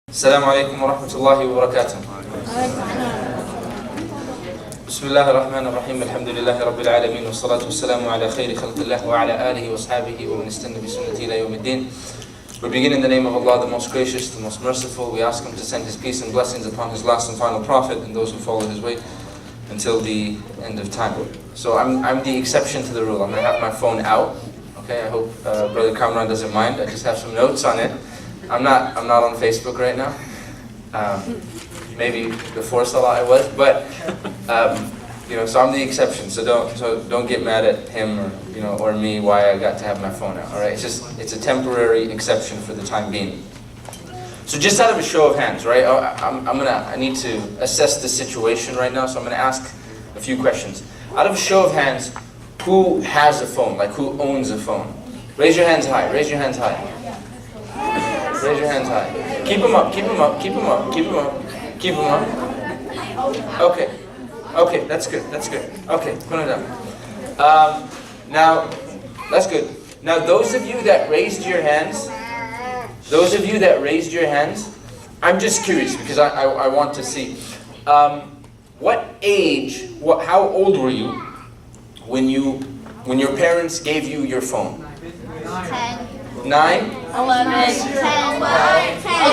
السلام عليكم ورحمة الله وبركاته. بسم الله الرحمن الرحيم. الحمد لله رب العالمين والصلاة والسلام على خير خلق الله وعلى آله وصحبه ومن استنى بسنته إلى يوم الدين. We begin in the name of Allah, the most gracious, the most merciful. We ask Him to send His peace and blessings upon His last and final prophet and those who follow His way until the end of time. So I'm the exception to the rule. I'm going to have my phone out. Okay, I hope Brother Kamran doesn't mind. I just have some notes on it. I'm not on Facebook right now. Maybe before Salah I was, but so I'm the exception. So don't get mad at him or me why I got to have my phone out. All right, it's a temporary exception for the time being. So just out of a show of hands, right? I need to assess the situation right now. So I'm gonna ask a few questions. Out of a show of hands, who has a phone? Like who owns a phone? Raise your hands high. Raise your hands high. Raise your hands high. Keep them up, keep them up, keep them up, keep them up, keep them up. Okay, that's good, that's good. Okay, put it down. Now, that's good. Now, those of you that raised your hands, I'm just curious because I want to see. What age, how old were you when your parents gave you your phone? 10. 9? 11. 10. I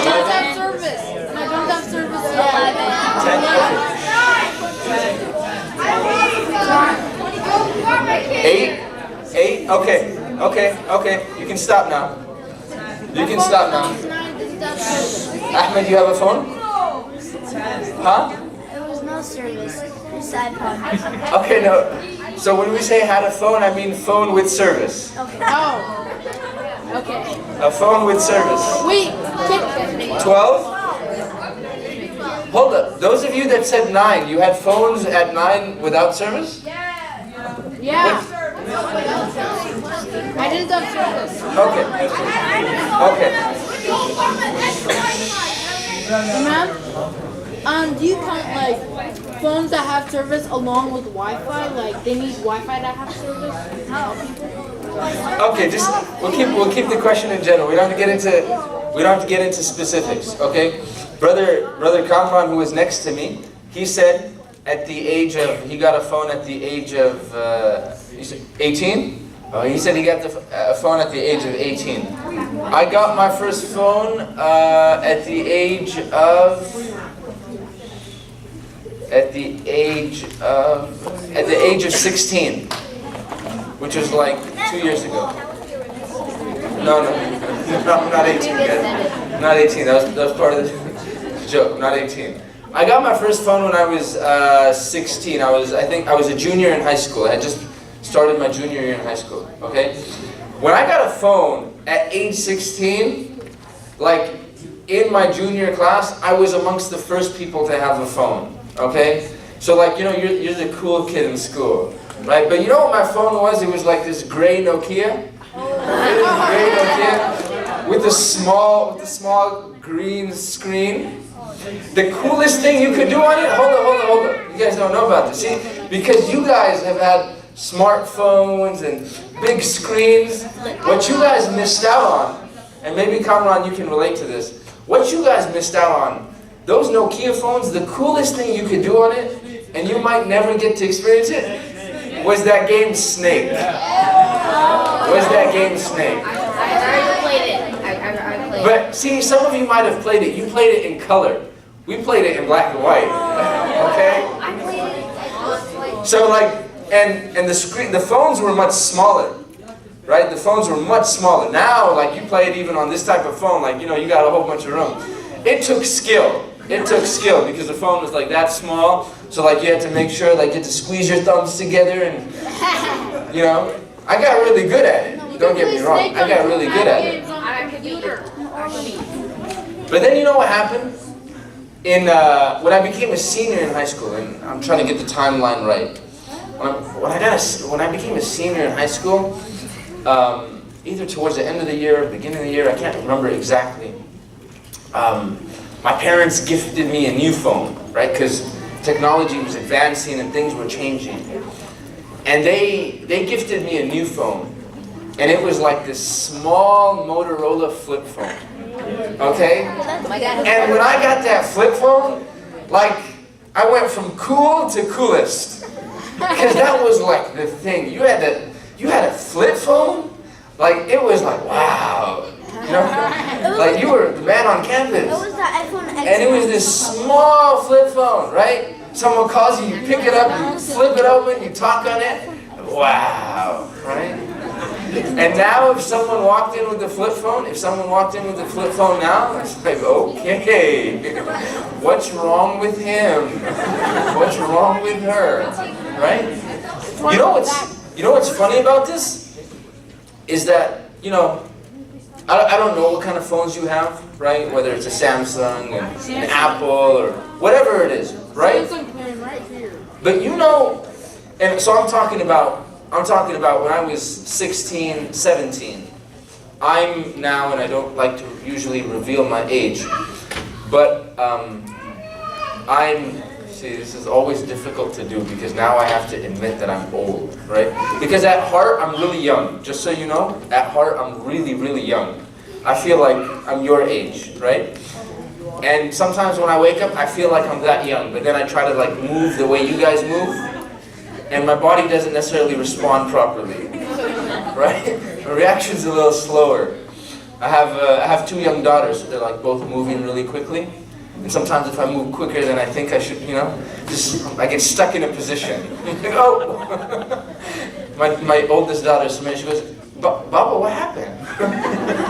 don't have service. I don't have service. 11. 8? Okay. You can stop now. Ahmed, you have a phone? Huh? There was no service. Side phone. Okay, no. So when we say had a phone, I mean phone with service. Okay. Oh. Okay. A phone with service. Wait. 12? Hold up. Those of you that said 9, you had phones at 9 without service? Yeah. I didn't have service. Okay. Ma'am, do you count like phones that have service along with Wi-Fi? Like they need Wi-Fi to have service? Okay, we'll keep the question in general. We don't have to get into specifics. Okay, brother Kamran, who was next to me, he said he got a phone at the age of 18. He said he got a phone at the age of 18. I got my first phone at the age of 16, which was like 2 years ago. No, not 18 yet. Not 18. That was part of the joke. Not 18. I got my first phone when I was 16. I think I was a junior in high school. I had just started my junior year in high school. Okay. When I got a phone at age 16, like in my junior class, I was amongst the first people to have a phone. Okay. So like you're the cool kid in school. Right, but you know what my phone was? It was like this gray Nokia. With the small green screen. The coolest thing you could do on it. Hold on. You guys don't know about this. See, because you guys have had smartphones and big screens. What you guys missed out on, and maybe Kamran, you can relate to this. What you guys missed out on, those Nokia phones. The coolest thing you could do on it, and you might never get to experience it, was that game Snake. I already played it. I played it. But see, some of you might have played it. You played it in color. We played it in black and white. Okay? I played it. So like, and the phones were much smaller. Right? The phones were much smaller. Now, like you play it even on this type of phone, like you got a whole bunch of room. It took skill. Because the phone was like that small. So like you had to make sure like you had to squeeze your thumbs together and I got really good at it. Don't get me wrong. I got really good at it. But then you know what happened? When I became a senior in high school, and I'm trying to get the timeline right. When I became a senior in high school, either towards the end of the year or beginning of the year, I can't remember exactly. My parents gifted me a new phone, right? Because technology was advancing and things were changing. And they gifted me a new phone. And it was like this small Motorola flip phone. Okay? And when I got that flip phone, like, I went from cool to coolest. Because that was like the thing. You had a flip phone? Like, it was like, wow. You know? Like, you were the man on campus. It was the iPhone X. And it was this small flip phone, right? Someone calls you, you pick it up, you flip it open, you talk on it. Wow, right? And now if someone walked in with the flip phone, now, it's like, okay, what's wrong with him? What's wrong with her? Right? You know what's funny about this? Is that, you know, I don't know what kind of phones you have, right? Whether it's a Samsung, an Apple, or whatever it is, right? But you know, and so I'm talking about when I was 16, 17. I'm now, and I don't like to usually reveal my age, but see, this is always difficult to do because now I have to admit that I'm old, right? Because at heart, I'm really young. Just so you know, at heart, I'm really, really young. I feel like I'm your age, right? And sometimes when I wake up, I feel like I'm that young, but then I try to like move the way you guys move, and my body doesn't necessarily respond properly, right? My reaction's a little slower. I have two young daughters, so they're like both moving really quickly. And sometimes if I move quicker than I think I should, you know, I get stuck in a position. Oh! my oldest daughter, Samantha, she goes, Baba, what happened?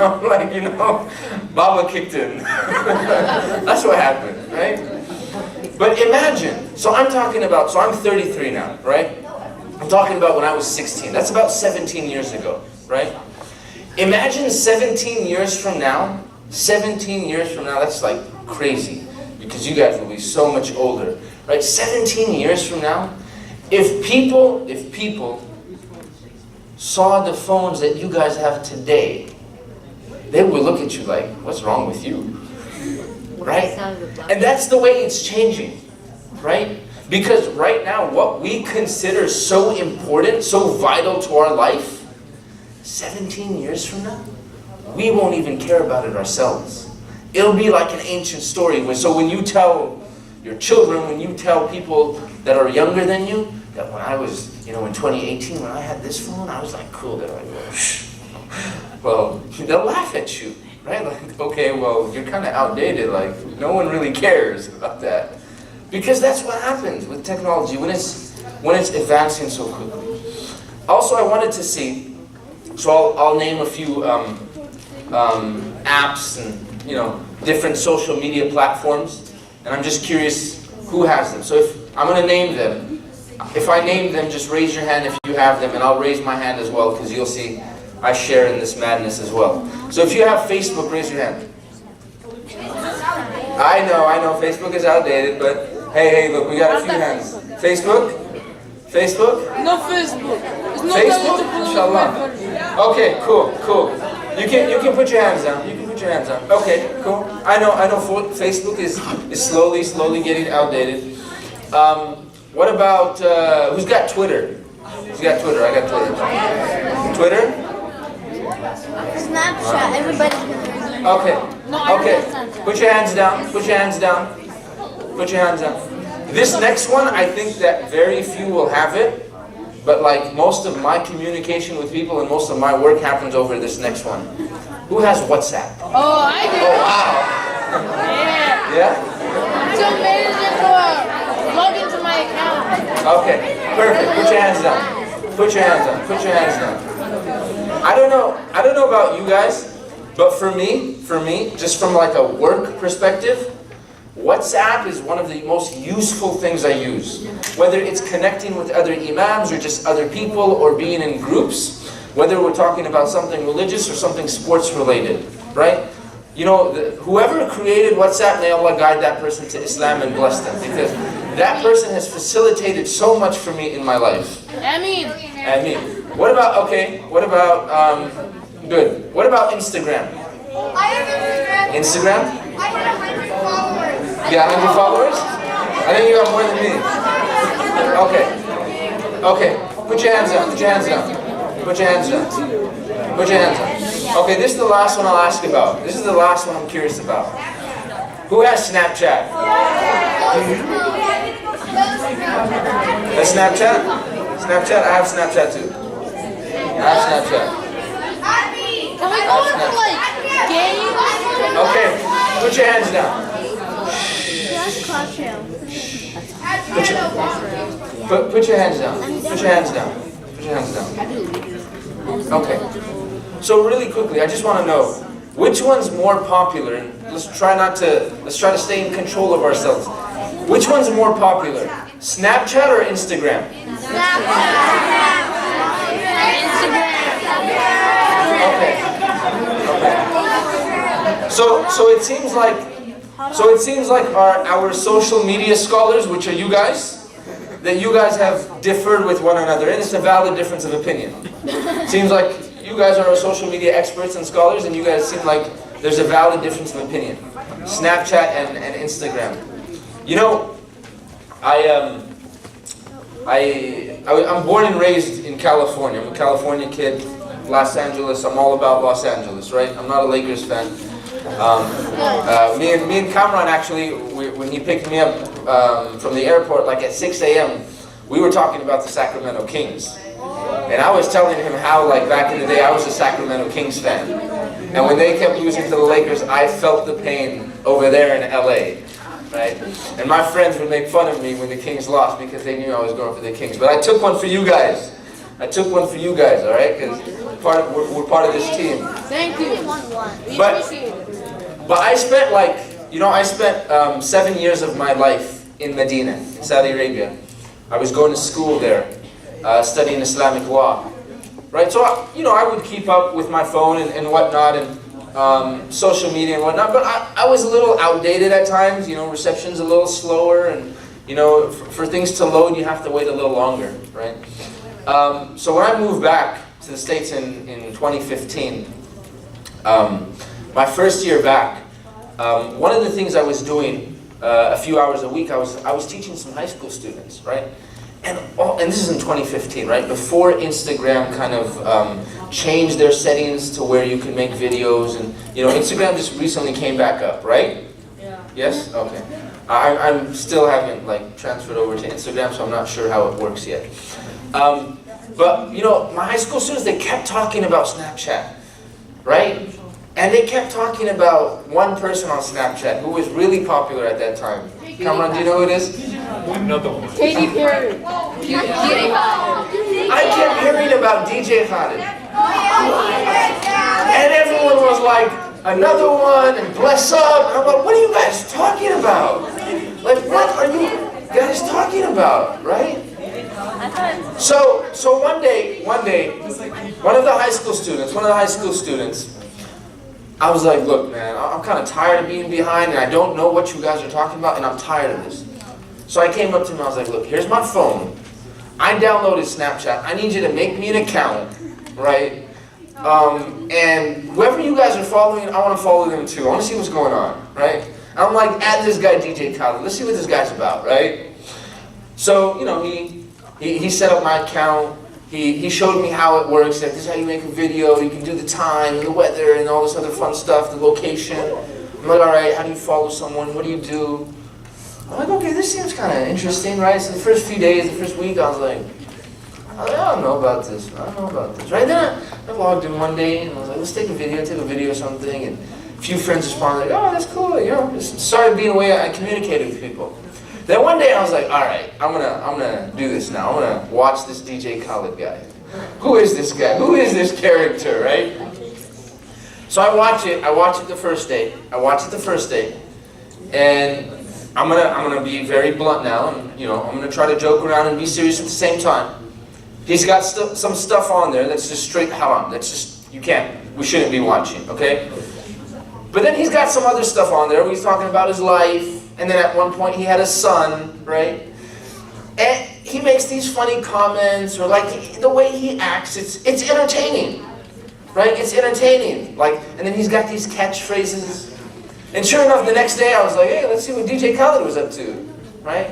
I'm like, you know, Baba kicked in. That's what happened, right? But imagine, so I'm 33 now, right? I'm talking about when I was 16. That's about 17 years ago, right? Imagine 17 years from now, that's like crazy, because you guys will be so much older, right? 17 years from now, if people saw the phones that you guys have today, they would look at you like, what's wrong with you? Right? And that's the way it's changing, right? Because right now, what we consider so important, so vital to our life, 17 years from now, we won't even care about it ourselves. It'll be like an ancient story. So when you tell your children, when you tell people that are younger than you, that when I was, you know, in 2018, when I had this phone, I was like, cool. They're like, well, they'll laugh at you, right? Like, okay, well, you're kind of outdated. Like, no one really cares about that. Because that's what happens with technology when it's advancing so quickly. Also, I wanted to see, so I'll name a few apps and, you know, different social media platforms, and I'm just curious who has them. So if I'm going to name them, if I name them, just raise your hand if you have them, and I'll raise my hand as well, because you'll see I share in this madness as well. So if you have Facebook, raise your hand. I know, Facebook is outdated, but hey, look, we got a few hands. Facebook? No Facebook. It's not Facebook? Inshallah. Okay, cool. You can put your hands down. Okay, cool. I know. Facebook is slowly getting outdated. What about who's got Twitter? I got Twitter. Twitter? Snapchat. Everybody. Okay. Put your hands down. This next one, I think that very few will have it, but like most of my communication with people and most of my work happens over this next one. Who has WhatsApp? Oh, I do. Oh, wow. Yeah? I'm so amazing to log into my account. Okay, perfect. Put your hands down. I don't know about you guys, but for me, just from like a work perspective, WhatsApp is one of the most useful things I use. Whether it's connecting with other imams or just other people or being in groups, whether we're talking about something religious or something sports related, right? You know, whoever created WhatsApp, may Allah guide that person to Islam and bless them, because that person has facilitated so much for me in my life. Ameen. What about good. What about Instagram? I have Instagram? I have 100 followers. You got 100 followers? I think you got more than me. Okay. Put your hands down. Okay, this is the last one I'll ask about. This is the last one I'm curious about. Who has Snapchat? Has Snapchat? Snapchat? I have Snapchat too. I have Snapchat. Can we go into like games? Okay, put your hands down. Put your hands down. Put your hands down. Put your hands down. Okay. So really quickly, I just want to know which one's more popular. And let's try to stay in control of ourselves. Which one's more popular, Snapchat or Instagram? Okay. So it seems like our social media scholars, which are you guys, that you guys have differed with one another, and it's a valid difference of opinion. It seems like you guys are social media experts and scholars, and you guys seem like there's a valid difference of opinion. Snapchat and Instagram. You know, I'm born and raised in California. I'm a California kid, Los Angeles. I'm all about Los Angeles, right? I'm not a Lakers fan. Me and Kamran actually, when he picked me up from the airport, like at 6 a.m., we were talking about the Sacramento Kings. And I was telling him how, like, back in the day, I was a Sacramento Kings fan. And when they kept losing to the Lakers, I felt the pain over there in LA, right? And my friends would make fun of me when the Kings lost because they knew I was going for the Kings. But I took one for you guys. I took one for you guys, all right? Because we're part of this team. Thank you. But I spent I spent 7 years of my life in Medina, in Saudi Arabia. I was going to school there, studying Islamic law, right? So, I would keep up with my phone and whatnot, and social media and whatnot, but I was a little outdated at times. Reception's a little slower, and, for things to load, you have to wait a little longer, right? So when I moved back to the States in 2015, my first year back, one of the things I was doing a few hours a week, I was teaching some high school students, right? And this is in 2015, right? Before Instagram kind of changed their settings to where you can make videos, and Instagram just recently came back up, right? Yeah. Yes? Okay. I still haven't transferred over to Instagram, so I'm not sure how it works yet. But my high school students, they kept talking about Snapchat, right? And they kept talking about one person on Snapchat who was really popular at that time. Kamran, do you know who it is? Another one. Katy Perry. I kept hearing about DJ Khaled. And everyone was like, another one, and bless up. And I'm like, what are you guys talking about? Like, what are you guys talking about, right? So one day, one of the high school students, I was like, look, man, I'm kind of tired of being behind, and I don't know what you guys are talking about, and I'm tired of this. So I came up to him, I was like, look, here's my phone. I downloaded Snapchat. I need you to make me an account, right? And whoever you guys are following, I want to follow them too. I want to see what's going on, right? And I'm like, add this guy, DJ Khaled. Let's see what this guy's about, right? So, he set up my account. He showed me how it works. That this is how you make a video. You can do the time, the weather, and all this other fun stuff, the location. I'm like, all right, how do you follow someone? What do you do? I'm like, okay, this seems kind of interesting, right? So the first few days, the first week, I was like, I don't know about this. Right? Then I logged in one day, and I was like, let's take a video or something. And a few friends responded, like, oh, that's cool. Just started being a way I communicated with people. Then one day I was like, all right, I'm gonna do this now. I'm gonna watch this DJ Khaled guy. Who is this guy? Who is this character, right? So I watch it the first day. And I'm gonna be very blunt now, and I'm gonna try to joke around and be serious at the same time. He's got some stuff on there that's just straight haram. That's just, we shouldn't be watching, okay? But then he's got some other stuff on there where he's talking about his life. And then at one point he had a son, right? And he makes these funny comments, or the way he acts, it's entertaining, right? It's entertaining. And then he's got these catchphrases. And sure enough, the next day I was like, hey, let's see what DJ Khaled was up to, right?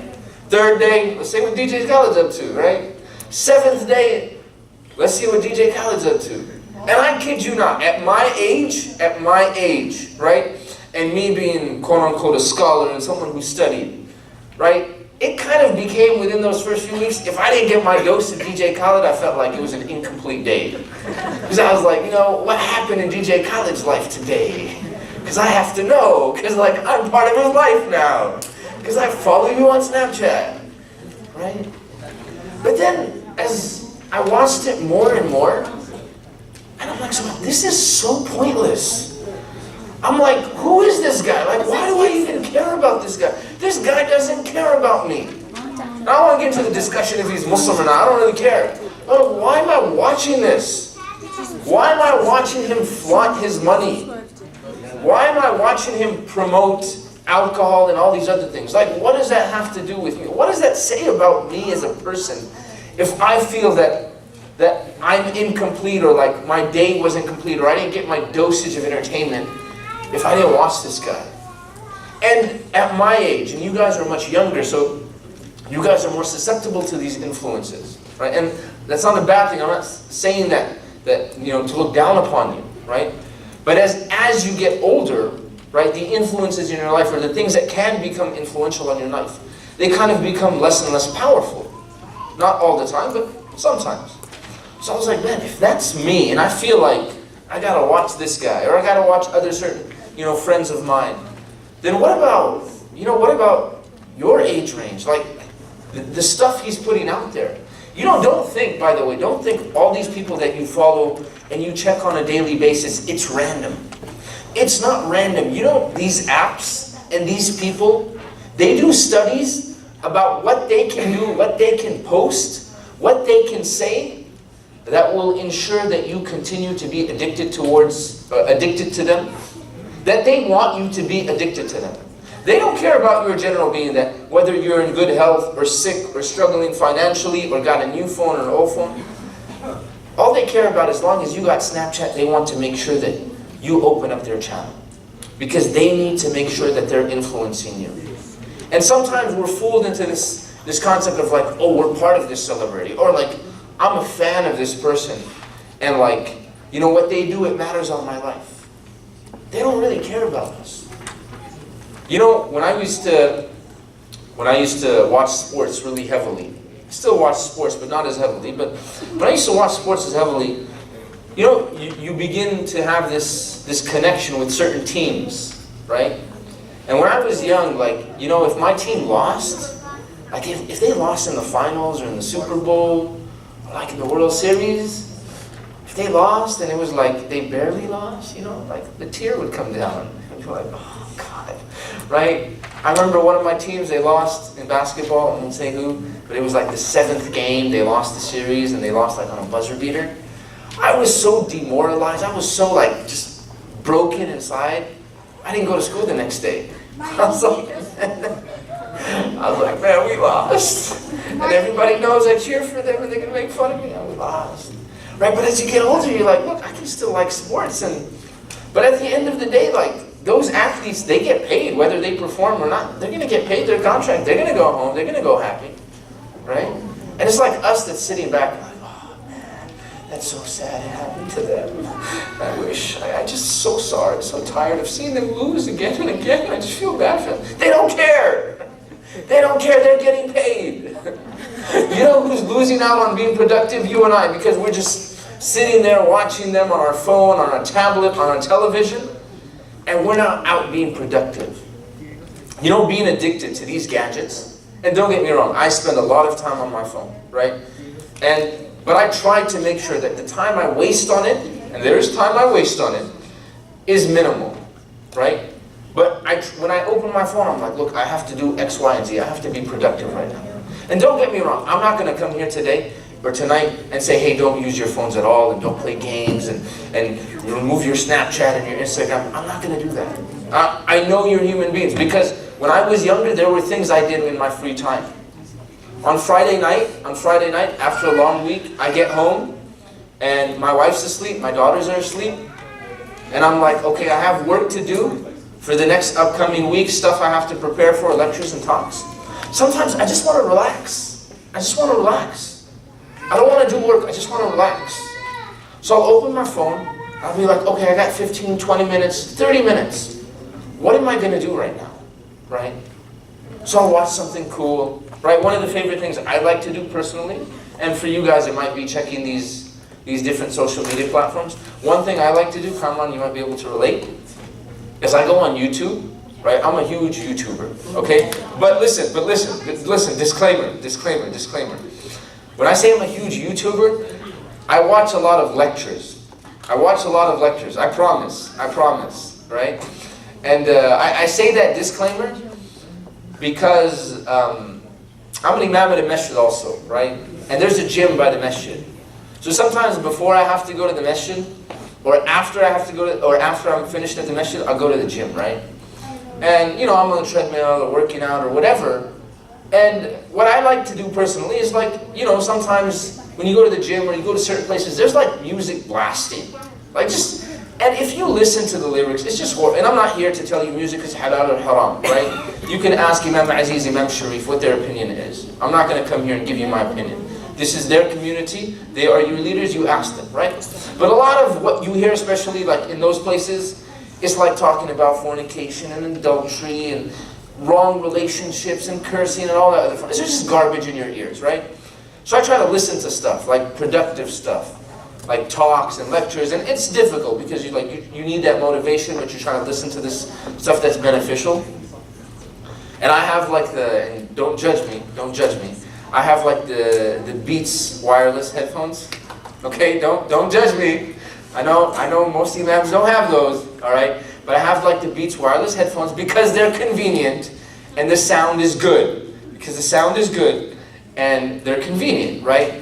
Third day, let's see what DJ Khaled's up to, right? Seventh day, let's see what DJ Khaled's up to. And I kid you not, at my age, right? And me being quote unquote a scholar and someone who studied, right? It kind of became within those first few weeks, if I didn't get my dose of DJ Khaled, I felt like it was an incomplete day. Because I was like, you know, what happened in DJ Khaled's life today? Because I have to know, because like I'm part of his life now. Because I follow you on Snapchat, right? But then, as I watched it more and more, and I'm like, so this is so pointless. I'm like, who is this guy? Like, why do I even care about this guy? This guy doesn't care about me. I don't want to get into the discussion if he's Muslim or not. I don't really care. But why am I watching this? Why am I watching him flaunt his money? Why am I watching him promote alcohol and all these other things? Like, what does that have to do with me? What does that say about me as a person if I feel that I'm incomplete, or like my day wasn't complete, or I didn't get my dosage of entertainment if I didn't watch this guy? And at my age, and you guys are much younger, so you guys are more susceptible to these influences, right? And that's not a bad thing. I'm not saying that you know, to look down upon you, right? But as you get older, right, the influences in your life, or the things that can become influential on your life, they kind of become less and less powerful. Not all the time, but sometimes. So I was like, man, if that's me, and I feel like I gotta watch this guy, or I gotta watch other certain, you know, friends of mine, then what about your age range? Like, the stuff he's putting out there. You know, don't think, by the way, don't think all these people that you follow and you check on a daily basis, it's random. It's not random. You know, these apps and these people, they do studies about what they can do, what they can post, what they can say, that will ensure that you continue to be addicted to them, that they want you to be addicted to them. They don't care about your general being, that whether you're in good health or sick or struggling financially or got a new phone or an old phone. All they care about, as long as you got Snapchat, they want to make sure that you open up their channel. Because they need to make sure that they're influencing you. And sometimes we're fooled into this concept of like, oh, we're part of this celebrity. Or like, I'm a fan of this person. And like, you know, what they do, it matters on my life. They don't really care about us. You know, when I used to watch sports really heavily, I still watch sports, but not as heavily, but when I used to watch sports as heavily, you know, you begin to have this connection with certain teams, right? And when I was young, like, you know, if my team lost, like if they lost in the finals or in the Super Bowl, or like in the World Series, if they lost and it was like they barely lost, you know, like the tear would come down. I'd be like, oh God, right? I remember one of my teams, they lost in basketball, I won't say who, but it was like the 7th game, they lost the series and they lost like on a buzzer beater. I was so demoralized, I was so like just broken inside. I didn't go to school the next day. I was like, man, we lost. And everybody knows I cheer for them and they're going to make fun of me. And we lost. Right? But as you get older, you're like, look, I can still like sports. But at the end of the day, like, those athletes, they get paid whether they perform or not. They're going to get paid their contract. They're going to go home. They're going to go happy. Right? And it's like us that's sitting back like, oh, man, that's so sad it happened to them. I wish. I'm just so sorry. I'm so tired of seeing them lose again and again. I just feel bad for them. They don't care. They don't care. They're getting paid. You know who's losing out on being productive? You and I, because we're just sitting there watching them on our phone, on our tablet, on our television, and we're not out being productive. You know, being addicted to these gadgets, and don't get me wrong, I spend a lot of time on my phone, right? But I try to make sure that the time I waste on it, and there is time I waste on it, is minimal, right? But when I open my phone, I'm like, look, I have to do X, Y, and Z. I have to be productive right now. And don't get me wrong, I'm not going to come here today or tonight and say, hey, don't use your phones at all and don't play games and remove your Snapchat and your Instagram. I'm not going to do that. I know you're human beings, because when I was younger, there were things I did in my free time. On Friday night, after a long week, I get home and my wife's asleep, my daughters are asleep, and I'm like, okay, I have work to do for the next upcoming week, stuff I have to prepare for, lectures and talks. Sometimes I just want to relax. I just want to relax. I don't want to do work, I just want to relax. So I'll open my phone, I'll be like, okay, I got 15, 20 minutes, 30 minutes. What am I gonna do right now, right? So I'll watch something cool, right? One of the favorite things I like to do personally, and for you guys it might be checking these different social media platforms. One thing I like to do, Kamran, you might be able to relate, is I go on YouTube, right? I'm a huge YouTuber, okay? But listen, disclaimer. When I say I'm a huge YouTuber, I watch a lot of lectures. I promise, right? And I say that disclaimer because I'm an imam at a masjid also, right? And there's a gym by the masjid. So sometimes before I have to go to the masjid, or after I'm finished at the masjid, I'll go to the gym, right? And I'm on the treadmill or working out or whatever. And what I like to do personally is sometimes when you go to the gym or you go to certain places, there's like music blasting. And if you listen to the lyrics, it's just horrible. And I'm not here to tell you music is halal or haram, right? You can ask Imam Aziz, Imam Sharif what their opinion is. I'm not going to come here and give you my opinion. This is their community. They are your leaders. You ask them, right? But a lot of what you hear, especially like in those places, is like talking about fornication and adultery and wrong relationships and cursing and all that other fun. It's just garbage in your ears, right? So I try to listen to stuff, like productive stuff, like talks and lectures, and it's difficult because you need that motivation, but you're trying to listen to this stuff that's beneficial. And I have and don't judge me, I have the Beats wireless headphones. Okay, don't judge me. I know most imams don't have those, all right? But I have the Beats wireless headphones because they're convenient and the sound is good. Because the sound is good and they're convenient, right?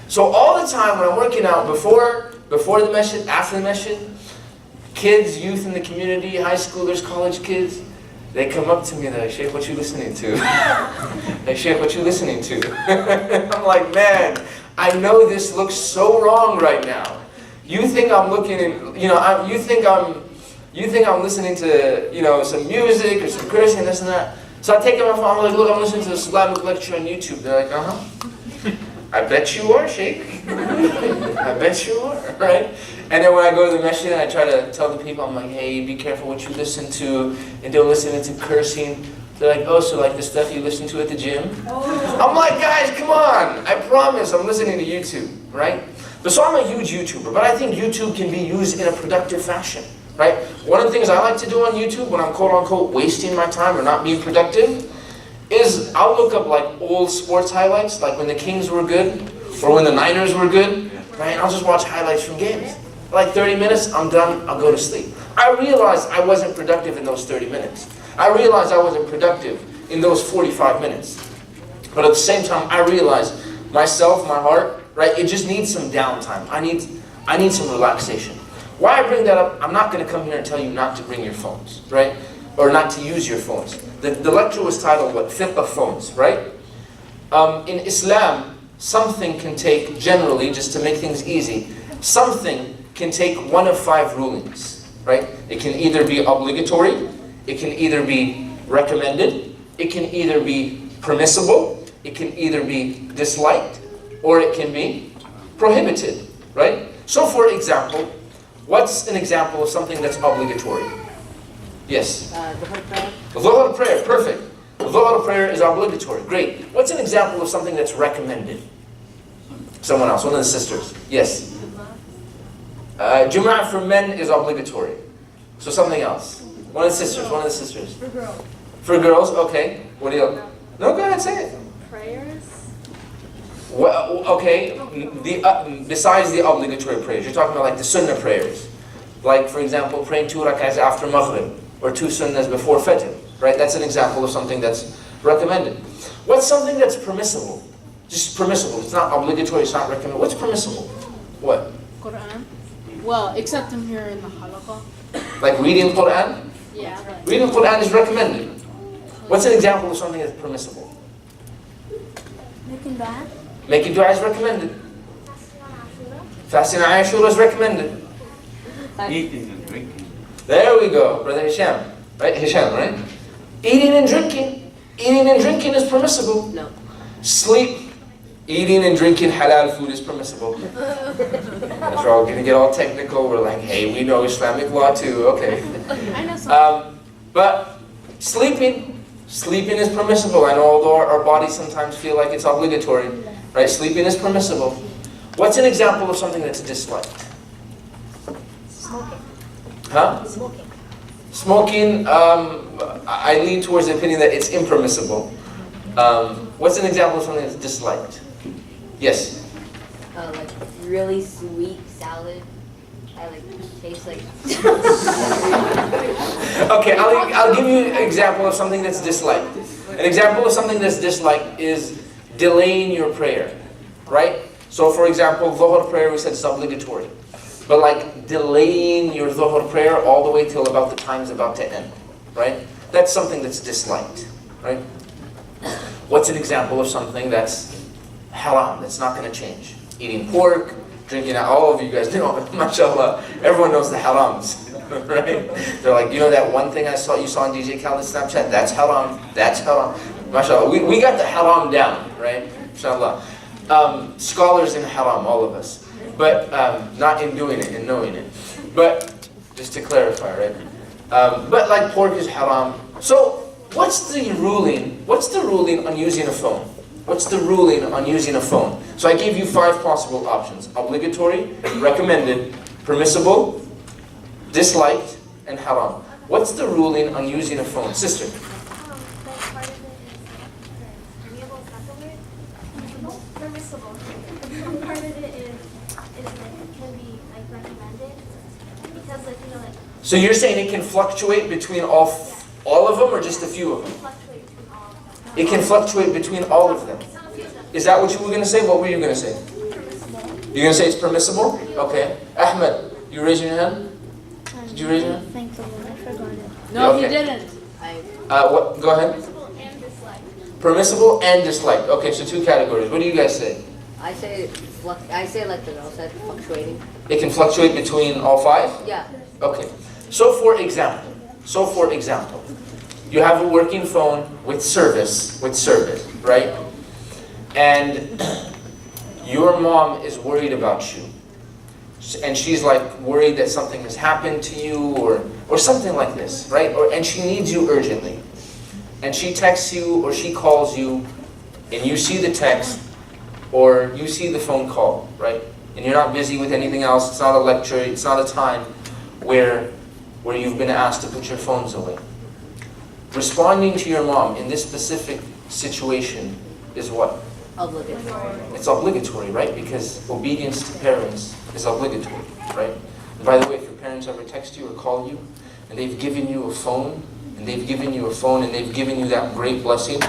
So all the time when I'm working out, before the masjid, after the masjid, kids, youth in the community, high schoolers, college kids, they come up to me and they're like, Sheikh, what you listening to? Hey, Sheikh, what you listening to? I'm like, man, I know this looks so wrong right now. You think I'm looking in, you think I'm listening to, some music or some cursing, this and that. So I take it my phone, I'm like, look, I'm listening to this Islamic lecture on YouTube. They're like, I bet you are, Sheikh. I bet you are, right? And then when I go to the masjid and I try to tell the people, I'm like, hey, be careful what you listen to, and don't listen to cursing. They're like, oh, so like the stuff you listen to at the gym? I'm like, guys, come on. I promise I'm listening to YouTube, right? But so I'm a huge YouTuber, but I think YouTube can be used in a productive fashion, right? One of the things I like to do on YouTube when I'm quote-unquote wasting my time or not being productive is I'll look up old sports highlights, like when the Kings were good or when the Niners were good, right? I'll just watch highlights from games. 30 minutes, I'm done, I'll go to sleep. I realized I wasn't productive in those 30 minutes. I realized I wasn't productive in those 45 minutes. But at the same time, I realized myself, my heart, right, it just needs some downtime. I need some relaxation. Why I bring that up, I'm not going to come here and tell you not to bring your phones, right? Or not to use your phones. The lecture was titled, Fiqh of Phones, right? In Islam, something can take, generally, just to make things easy, something can take one of 5 rulings, right? It can either be obligatory, it can either be recommended, it can either be permissible, it can either be disliked, or it can be prohibited, right? So for example, what's an example of something that's obligatory? Yes? The Dhuhr prayer, perfect. The Dhuhr prayer is obligatory, great. What's an example of something that's recommended? Someone else, one of the sisters. Yes? Jumu'ah for men is obligatory. So something else. One of the sisters. For girls. For girls, okay. What do you... No, go ahead, say it. Prayers. Well, okay, besides the obligatory prayers, you're talking about the sunnah prayers. Like, for example, praying 2 rak'ahs after Maghrib, or 2 sunnahs before Fajr, right? That's an example of something that's recommended. What's something that's permissible? Just permissible, it's not obligatory, it's not recommended. What's permissible? What? Quran. Well, except I'm here in the halaqah. Like reading Quran? Yeah. Reading Quran is recommended. What's an example of something that's permissible? Making dua. Making dua is recommended. Fasting on Ashura is recommended. Eating and drinking. There we go, Brother Hisham. Right, Hisham, right? Eating and drinking. Eating and drinking is permissible. No. Sleep. Eating and drinking halal food is permissible. We're all gonna get all technical. We're like, hey, we know Islamic law too. Okay. I know some. But sleeping is permissible. I know although our bodies sometimes feel like it's obligatory, right? Sleeping is permissible. What's an example of something that's disliked? Smoking. Huh? Smoking. Smoking, I lean towards the opinion that it's impermissible. What's an example of something that's disliked? Yes? Like really sweet salad. I like tastes like. Okay, I'll give you an example of something that's disliked. An example of something that's disliked is delaying your prayer, right? So for example, Dhuhr prayer, we said it's obligatory. But like delaying your Dhuhr prayer all the way till about the time's about to end, right? That's something that's disliked, right? What's an example of something that's haram, that's not going to change? Eating pork, drinking, all of you guys know, mashallah, everyone knows the harams, right? They're like, you know that one thing you saw on DJ Khaled's Snapchat? That's haram, mashallah. We got the haram down, right? Mashallah. Scholars in haram, all of us. But not in doing it, in knowing it. But, just to clarify, right? But like pork is haram. So, what's the ruling on using a phone? What's the ruling on using a phone? So I gave you 5 possible options. Obligatory, recommended, permissible, disliked, and haram. What's the ruling on using a phone? Sister? Permissible. Part of it is it can be like recommended because like like So you're saying it can fluctuate between all of them or just a few of them? fluctuate between all. It can fluctuate between all of them. Is that what you were going to say? What were you going to say? You're going to say it's permissible? Okay. Ahmed, you raising your hand? Did you raise your hand? Thank the Lord, I forgot it. No, Okay. he didn't. Go ahead. Permissible and disliked. Permissible and disliked. Okay, so 2 categories. What do you guys say? I say like the girl said, fluctuating. It can fluctuate between all 5? Yeah. Okay. So for example, you have a working phone with service, right? And your mom is worried about you. And she's like worried that something has happened to you or something like this, right? And she needs you urgently. And she texts you or she calls you and you see the text or you see the phone call, right? And you're not busy with anything else. It's not a lecture. It's not a time where you've been asked to put your phones away. Responding to your mom in this specific situation is what? Obligatory. It's obligatory, right? Because obedience to parents is obligatory, right? And by the way, if your parents ever text you or call you, and they've given you a phone, and they've given you that great blessing,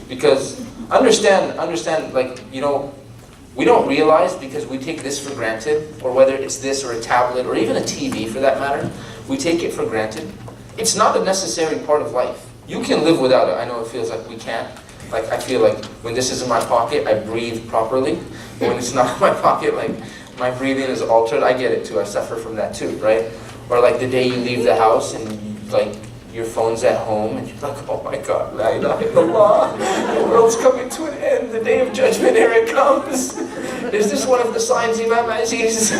because understand, like, we don't realize because we take this for granted, or whether it's this or a tablet, or even a TV for that matter, we take it for granted. It's not a necessary part of life. You can live without it. I know it feels like we can't. Like, I feel like when this is in my pocket, I breathe properly. But when it's not in my pocket, like, my breathing is altered. I get it too. I suffer from that too, right? Or like the day you leave the house and like your phone's at home and you're like, oh my God, la ilaha illallah. The world's coming to an end. The day of judgment, here it comes. Is this one of the signs, Imam Aziz?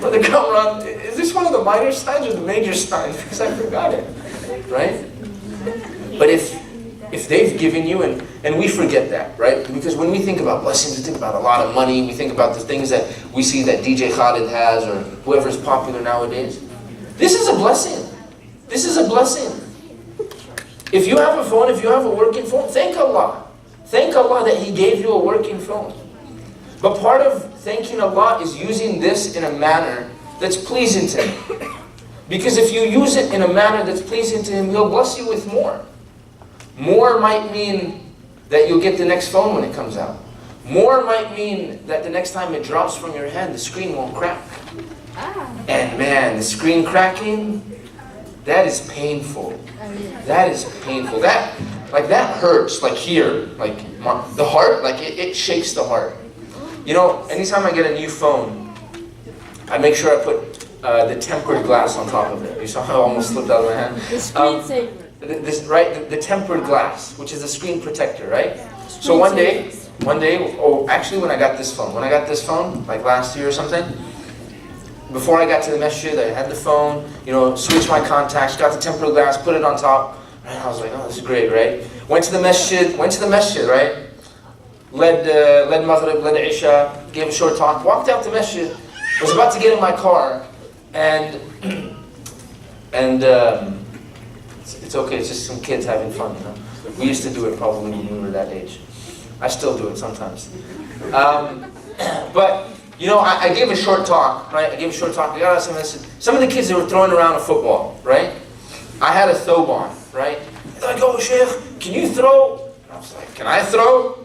Brother Kamran, is this one of the minor signs or the major signs? Because I forgot it, right? But if they've given you, and we forget that, right? Because when we think about blessings, we think about a lot of money, we think about the things that we see that DJ Khaled has or whoever's popular nowadays. This is a blessing. This is a blessing. If you have a phone, if you have a working phone, thank Allah. Thank Allah that He gave you a working phone. But part of thanking Allah is using this in a manner that's pleasing to Him. Because if you use it in a manner that's pleasing to Him, He'll bless you with more. More might mean that you'll get the next phone when it comes out. More might mean that the next time it drops from your hand, the screen won't crack. And man, the screen cracking, that is painful. That is painful. That hurts, like here, like the heart, like it shakes the heart. You know, anytime I get a new phone, I make sure I put the tempered glass on top of it. You saw how it almost slipped out of my hand? The screensaver. The tempered glass, which is a screen protector, right? So one day, one day, oh, actually when I got this phone, like last year or something, before I got to the masjid, I had the phone, switched my contacts, got the tempered glass, put it on top, and I was like, oh, this is great, right? Went to the masjid, right? Led Maghrib, led Isha, gave a short talk, walked out the masjid, was about to get in my car, and it's okay, it's just some kids having fun, We used to do it probably when we were that age. I still do it sometimes. But, I gave a short talk, right? I got out some of the kids, they were throwing around a football, right? I had a thobe on, right? They're like, oh, Sheikh, can you throw? And I was like, can I throw?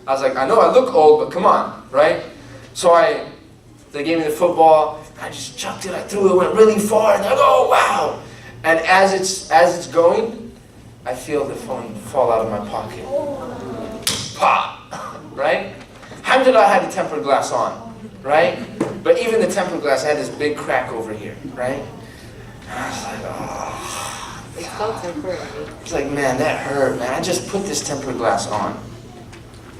I was like, I know I look old, but come on, right? So they gave me the football, I just chucked it, I threw it, went really far, and they're like, oh, wow! And as it's going, I feel the phone fall out of my pocket. Pop! Right? Alhamdulillah, I had the tempered glass on, right? But even the tempered glass, I had this big crack over here, right? And I was like, oh. It's so temporary. It's like, man, that hurt, man. I just put this tempered glass on.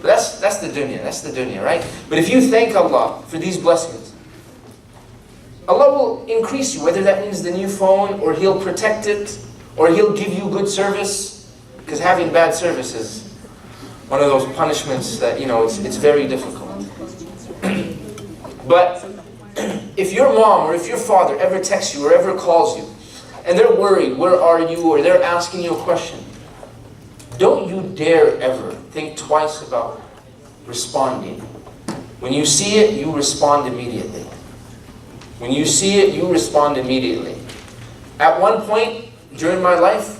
But that's the dunya, right? But if you thank Allah for these blessings, Allah will increase you, whether that means the new phone, or He'll protect it, or He'll give you good service, because having bad service is one of those punishments that, it's very difficult. But if your mom or if your father ever texts you or ever calls you, and they're worried, where are you, or they're asking you a question, don't you dare ever think twice about responding. When you see it, you respond immediately. When you see it, you respond immediately. At one point during my life,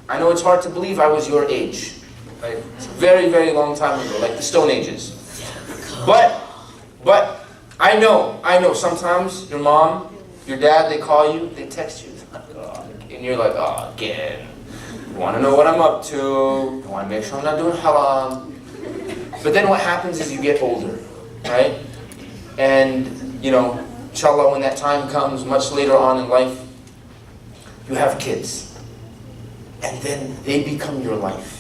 I know it's hard to believe I was your age. Right? It's a very, very long time ago, like the Stone Ages. But I know sometimes your mom, your dad, they call you, they text you, and you're like, oh, again. You want to know what I'm up to. You want to make sure I'm not doing haram. But then what happens is you get older, right? And, inshallah, when that time comes, much later on in life, you have kids. And then they become your life.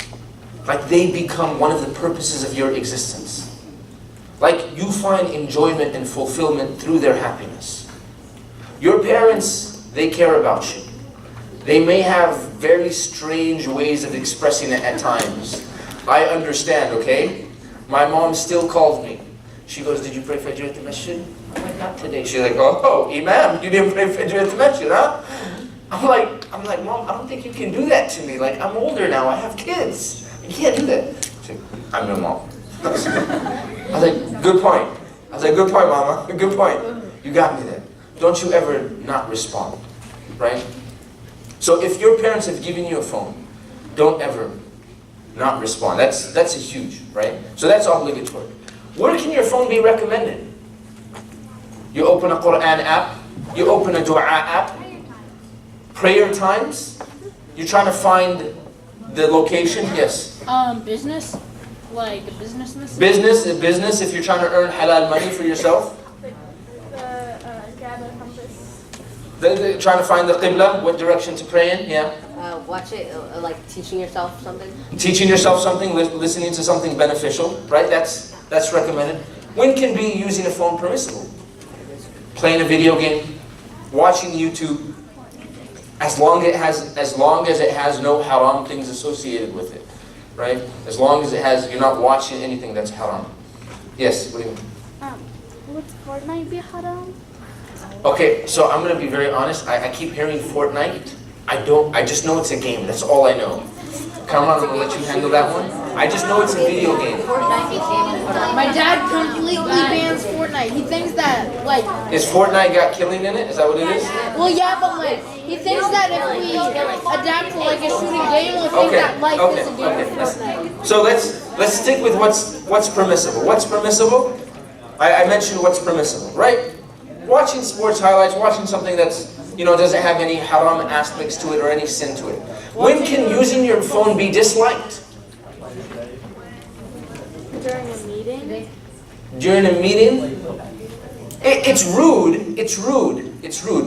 Like they become one of the purposes of your existence. Like you find enjoyment and fulfillment through their happiness. Your parents, they care about you. They may have very strange ways of expressing it at times. I understand, okay? My mom still calls me. She goes, did you pray Fajr at the masjid? I'm like, not today. She's like, oh, Imam, you didn't pray Fajr at the masjid, huh? I'm like, Mom, I don't think you can do that to me. Like, I'm older now, I have kids. You can't do that. She's like, I'm your mom. I was like, good point. Good point, Mama. Good point. You got me there. Don't you ever not respond, right? So if your parents have given you a phone, don't ever not respond. That's a huge, right? So that's obligatory. Where can your phone be recommended? You open a Quran app, you open a dua app, prayer times, you're trying to find the location, yes. Business? Like a business message? Business, if you're trying to earn halal money for yourself. Grab a compass. Trying to find the qibla, what direction to pray in, yeah. Watch it, like teaching yourself something. Teaching yourself something, listening to something beneficial, right? That's recommended. When can be using a phone permissible? Playing a video game, watching YouTube, as long as it has no haram things associated with it, right? As long as you're not watching anything that's haram. Yes, what do you mean? Would Fortnite be haram? Okay, so I'm gonna be very honest. I keep hearing Fortnite. I just know it's a game. That's all I know. Kamran, I'm gonna let you handle that one. I just know it's a video game. My dad completely bans Fortnite. He thinks that, like... Is Fortnite got killing in it? Is that what it is? Well, yeah, but like, he thinks that if we adapt to like a shooting game, we'll think that life is a game of Fortnite. So let's stick with what's permissible. What's permissible? I mentioned what's permissible, right? Watching sports highlights, watching something that's, doesn't have any haram aspects to it or any sin to it. When can using your phone be disliked? During a meeting? During a meeting? It's rude.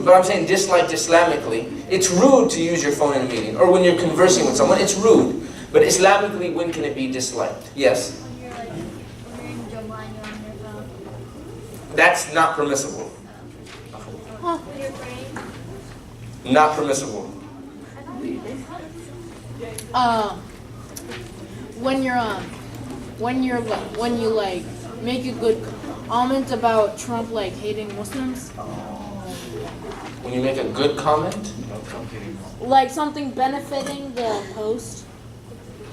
But I'm saying disliked Islamically. It's rude to use your phone in a meeting. Or when you're conversing with someone, it's rude. But Islamically, when can it be disliked? Yes? You're like That's not permissible. With your brain. Not permissible. When you like make a good comment about Trump like hating Muslims, When you make a good comment, like something benefiting the post,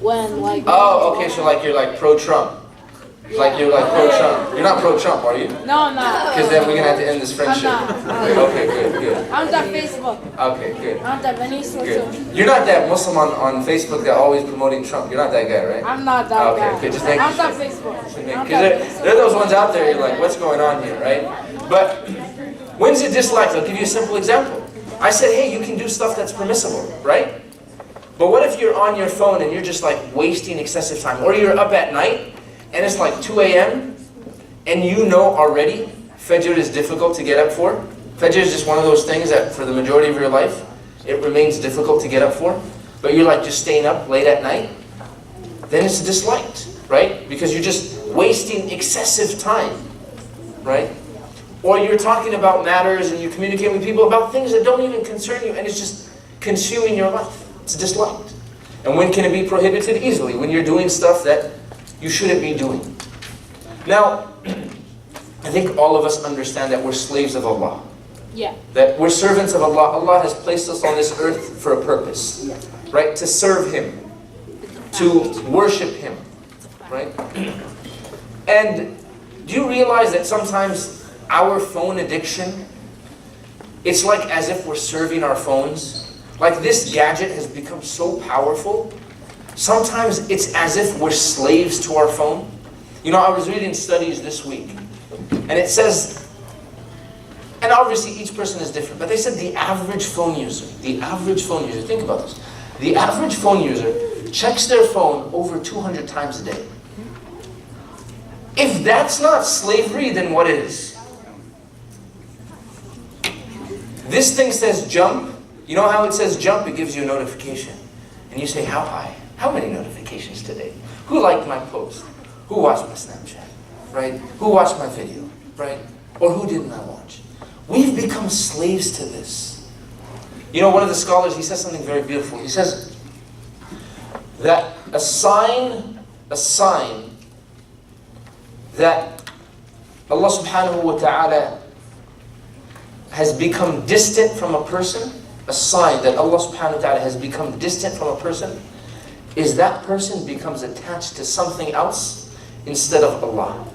when like oh, okay, so like you're like pro-Trump. Like you're like pro-Trump. You're not pro-Trump, are you? No, I'm not. Because then we're gonna have to end this friendship. I'm not. Okay, good. I don't have Facebook. Okay, good. I don't have any social. Good. You're not that Muslim on Facebook that always promoting Trump. You're not that guy, right? I'm not that Okay, guy. good. Just I making don't have sure. Facebook. Because there are those ones out there, you're like, what's going on here, right? But when's it disliked? I'll give you a simple example. I said, hey, you can do stuff that's permissible, right? But what if you're on your phone and you're just like wasting excessive time? Or you're up at night and it's like 2 a.m. and you know already Fajr is difficult to get up for. Fajr is just one of those things that for the majority of your life, it remains difficult to get up for. But you're like just staying up late at night. Then it's disliked, right? Because you're just wasting excessive time, right? Or you're talking about matters and you communicate with people about things that don't even concern you and it's just consuming your life. It's disliked. And when can it be prohibited? Easily. When you're doing stuff that you shouldn't be doing. Now, I think all of us understand that we're slaves of Allah. Yeah. That we're servants of Allah. Allah has placed us on this earth for a purpose. Right? To serve Him. To worship Him. Right? And do you realize that sometimes our phone addiction, it's like as if we're serving our phones. Like this gadget has become so powerful. Sometimes it's as if we're slaves to our phone. You know, I was reading studies this week, and it says, and obviously each person is different, but they said the average phone user, think about this, the average phone user checks their phone over 200 times a day. If that's not slavery, then what is? This thing says jump. You know how it says jump? It gives you a notification. And you say, how high? How many notifications today? Who liked my post? Who watched my Snapchat? Right? Who watched my video? Right? Or who didn't I watch? We've become slaves to this. You know, one of the scholars, he says something very beautiful. He says that a sign that Allah subhanahu wa ta'ala has become distant from a person, a sign that Allah subhanahu wa ta'ala has become distant from a person, is that person becomes attached to something else instead of Allah.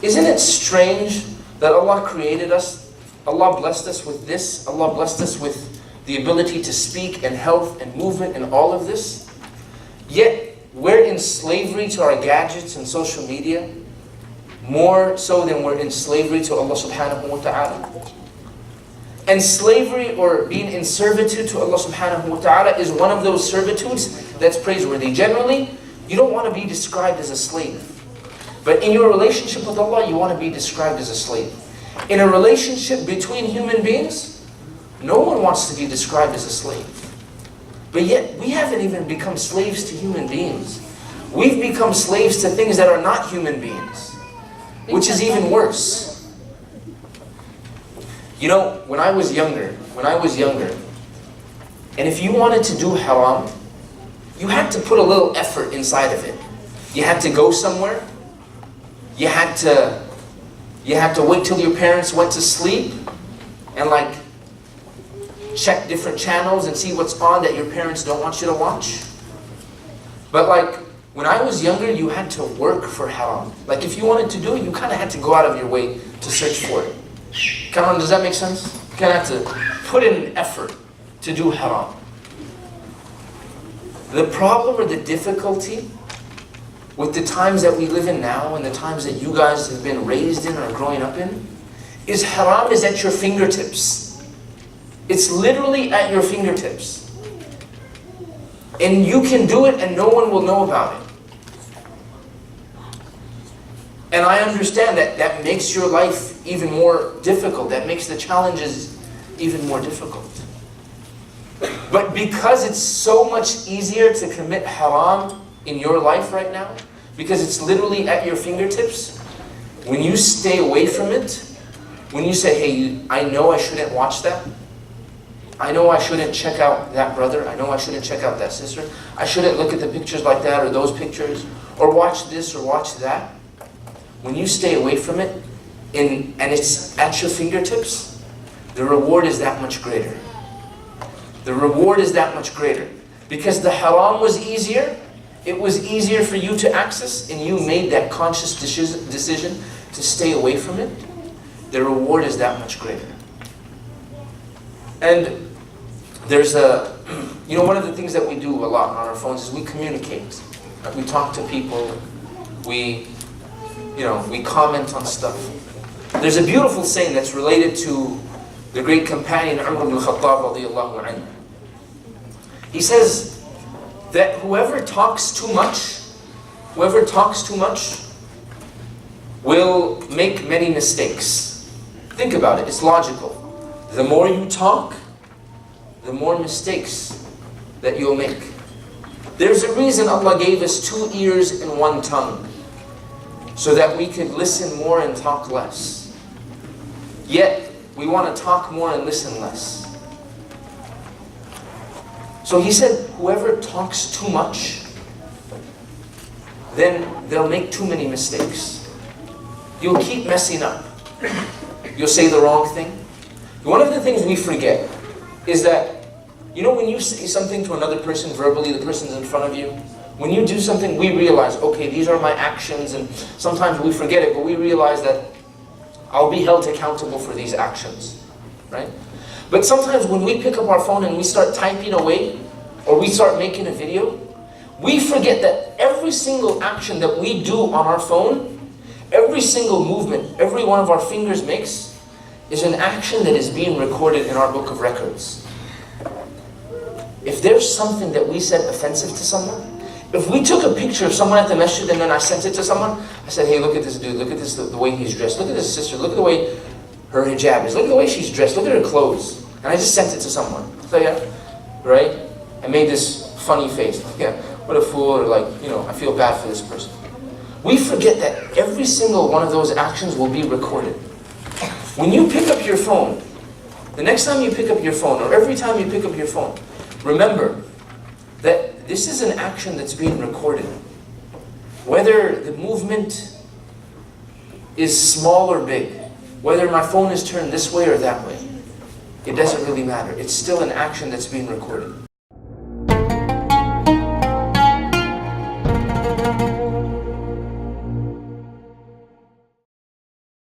Isn't it strange that Allah created us, Allah blessed us with this, Allah blessed us with the ability to speak and health and movement and all of this, yet we're in slavery to our gadgets and social media, more so than we're in slavery to Allah subhanahu wa ta'ala. And slavery or being in servitude to Allah subhanahu wa ta'ala is one of those servitudes that's praiseworthy. Generally, you don't want to be described as a slave. But in your relationship with Allah, you want to be described as a slave. In a relationship between human beings, no one wants to be described as a slave. But yet, we haven't even become slaves to human beings. We've become slaves to things that are not human beings, which is even worse. You know, when I was younger, and if you wanted to do haram, you had to put a little effort inside of it. You had to go somewhere. You had to wait till your parents went to sleep and like check different channels and see what's on that your parents don't want you to watch. But like, when I was younger, you had to work for haram. Like if you wanted to do it, you kind of had to go out of your way to search for it. Come on, does that make sense? You kind of have to put in an effort to do haram. The problem or the difficulty with the times that we live in now and the times that you guys have been raised in or growing up in is haram is at your fingertips. It's literally at your fingertips. And you can do it and no one will know about it. And I understand that that makes your life even more difficult. That makes the challenges even more difficult. But because it's so much easier to commit haram in your life right now, because it's literally at your fingertips, when you stay away from it, when you say, hey, I know I shouldn't watch that. I know I shouldn't check out that brother. I know I shouldn't check out that sister. I shouldn't look at the pictures like that or those pictures, or watch this or watch that. When you stay away from it, and it's at your fingertips, the reward is that much greater. The reward is that much greater. Because the haram was easier, it was easier for you to access, and you made that conscious decision to stay away from it, the reward is that much greater. And there's one of the things that we do a lot on our phones is we communicate. We talk to people, we comment on stuff. There's a beautiful saying that's related to the great companion Umar ibn Khattab radiyallahu anhu. He says that whoever talks too much will make many mistakes. Think about it, it's logical. The more you talk, the more mistakes that you'll make. There's a reason Allah gave us 2 ears and 1 tongue, so that we could listen more and talk less. Yet, we want to talk more and listen less. So he said, whoever talks too much, then they'll make too many mistakes. You'll keep messing up. You'll say the wrong thing. One of the things we forget is that, when you say something to another person verbally, the person's in front of you, when you do something, we realize, okay, these are my actions, and sometimes we forget it, but we realize that I'll be held accountable for these actions, right? But sometimes when we pick up our phone and we start typing away, or we start making a video, we forget that every single action that we do on our phone, every single movement, every one of our fingers makes, is an action that is being recorded in our book of records. If there's something that we said offensive to someone, if we took a picture of someone at the masjid and then I sent it to someone, I said, hey, look at this dude, look at this, the way he's dressed, look at this sister, look at the way her hijab is, look at the way she's dressed, look at her clothes. And I just sent it to someone. So yeah, right? I made this funny face. Yeah, what a fool, or I feel bad for this person. We forget that every single one of those actions will be recorded. When you pick up your phone, the next time you pick up your phone, or every time you pick up your phone, remember that this is an action that's being recorded. Whether the movement is small or big, whether my phone is turned this way or that way, it doesn't really matter. It's still an action that's being recorded.